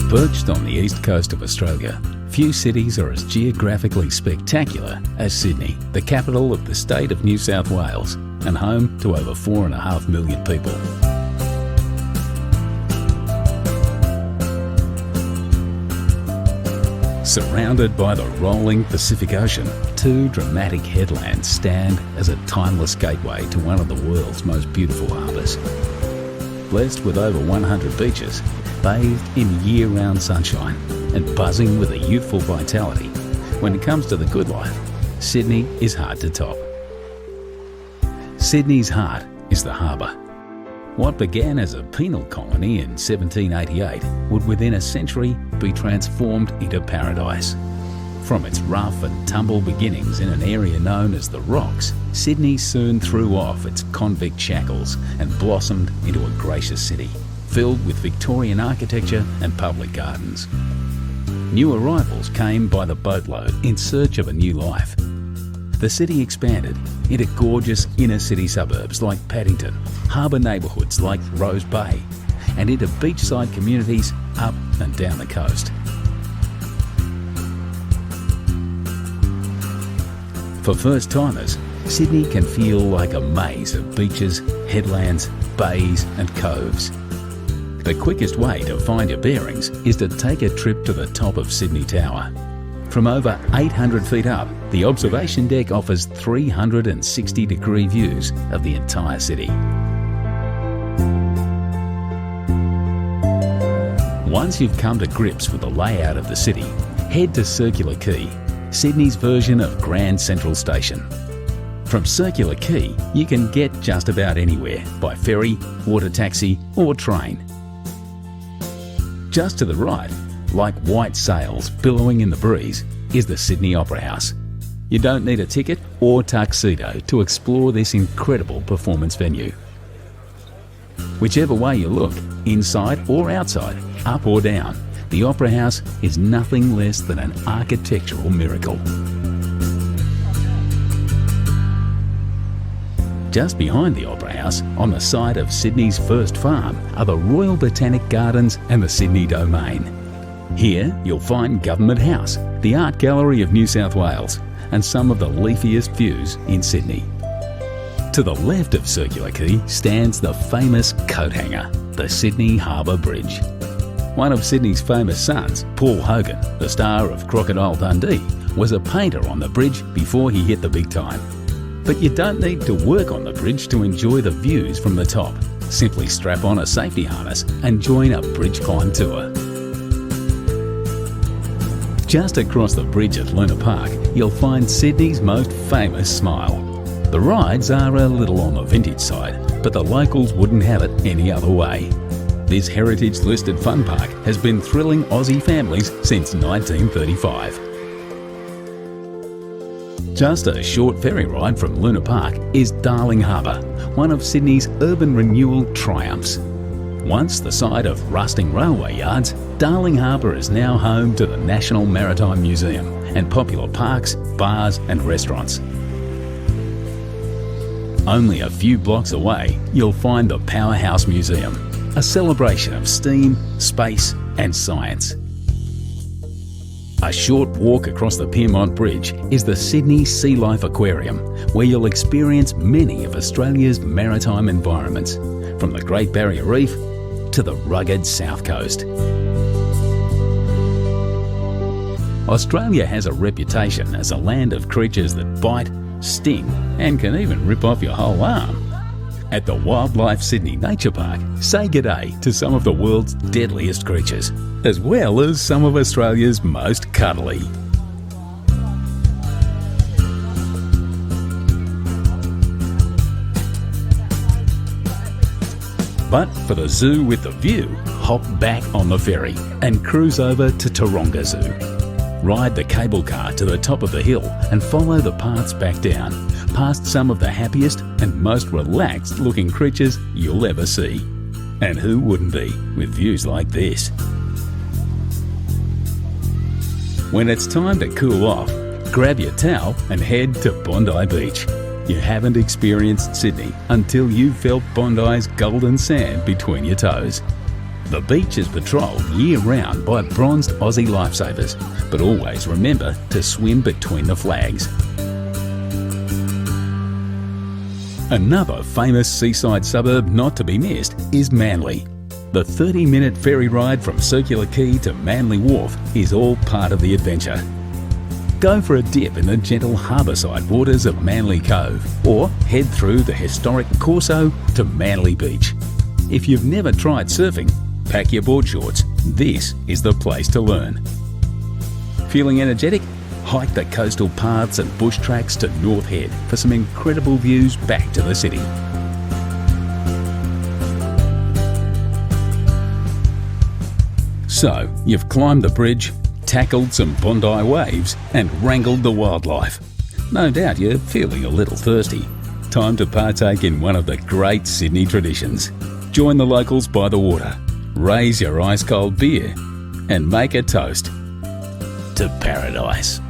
Perched on the east coast of Australia, few cities are as geographically spectacular as Sydney, the capital of the state of New South Wales and home to over 4.5 million people. Surrounded by the rolling Pacific Ocean, two dramatic headlands stand as a timeless gateway to one of the world's most beautiful harbours. Blessed with over 100 beaches, bathed in year-round sunshine and buzzing with a youthful vitality, when it comes to the good life, Sydney is hard to top. Sydney's heart is the harbour. What began as a penal colony in 1788 would within a century be transformed into paradise. From its rough and tumble beginnings in an area known as the Rocks, Sydney soon threw off its convict shackles and blossomed into a gracious city, filled with Victorian architecture and public gardens. New arrivals came by the boatload in search of a new life. The city expanded into gorgeous inner-city suburbs like Paddington, harbour neighbourhoods like Rose Bay, and into beachside communities up and down the coast. For first-timers, Sydney can feel like a maze of beaches, headlands, bays and coves. The quickest way to find your bearings is to take a trip to the top of Sydney Tower. From over 800 feet up, the observation deck offers 360-degree views of the entire city. Once you've come to grips with the layout of the city, head to Circular Quay, Sydney's version of Grand Central Station. From Circular Quay, you can get just about anywhere by ferry, water taxi or train. Just to the right, like white sails billowing in the breeze, is the Sydney Opera House. You don't need a ticket or tuxedo to explore this incredible performance venue. Whichever way you look, inside or outside, up or down, the Opera House is nothing less than an architectural miracle. Just behind the Opera House, on the site of Sydney's first farm, are the Royal Botanic Gardens and the Sydney Domain. Here you'll find Government House, the Art Gallery of New South Wales, and some of the leafiest views in Sydney. To the left of Circular Quay stands the famous coat hanger, the Sydney Harbour Bridge. One of Sydney's famous sons, Paul Hogan, the star of Crocodile Dundee, was a painter on the bridge before he hit the big time. But you don't need to work on the bridge to enjoy the views from the top. Simply strap on a safety harness and join a bridge climb tour. Just across the bridge at Luna Park, you'll find Sydney's most famous smile. The rides are a little on the vintage side, but the locals wouldn't have it any other way. This heritage-listed fun park has been thrilling Aussie families since 1935. Just a short ferry ride from Luna Park is Darling Harbour, one of Sydney's urban renewal triumphs. Once the site of rusting railway yards, Darling Harbour is now home to the National Maritime Museum and popular parks, bars and restaurants. Only a few blocks away, you'll find the Powerhouse Museum, a celebration of steam, space and science. A short walk across the Piermont Bridge is the Sydney SEA LIFE Aquarium, where you'll experience many of Australia's maritime environments, from the Great Barrier Reef to the rugged South Coast. Australia has a reputation as a land of creatures that bite, sting and can even rip off your whole arm. At the Wildlife Sydney Nature Park, say g'day to some of the world's deadliest creatures, as well as some of Australia's most cuddly. But for the zoo with the view, hop back on the ferry and cruise over to Taronga Zoo. Ride the cable car to the top of the hill and follow the paths back down, past some of the happiest and most relaxed looking creatures you'll ever see. And who wouldn't be with views like this? When it's time to cool off, grab your towel and head to Bondi Beach. You haven't experienced Sydney until you've felt Bondi's golden sand between your toes. The beach is patrolled year-round by bronzed Aussie lifesavers, but always remember to swim between the flags. Another famous seaside suburb not to be missed is Manly. The 30-minute ferry ride from Circular Quay to Manly Wharf is all part of the adventure. Go for a dip in the gentle harbourside waters of Manly Cove, or head through the historic Corso to Manly Beach. If you've never tried surfing, pack your board shorts. This is the place to learn. Feeling energetic? Hike the coastal paths and bush tracks to North Head for some incredible views back to the city. So, you've climbed the bridge, tackled some Bondi waves and wrangled the wildlife. No doubt you're feeling a little thirsty. Time to partake in one of the great Sydney traditions. Join the locals by the water, raise your ice-cold beer and make a toast to paradise.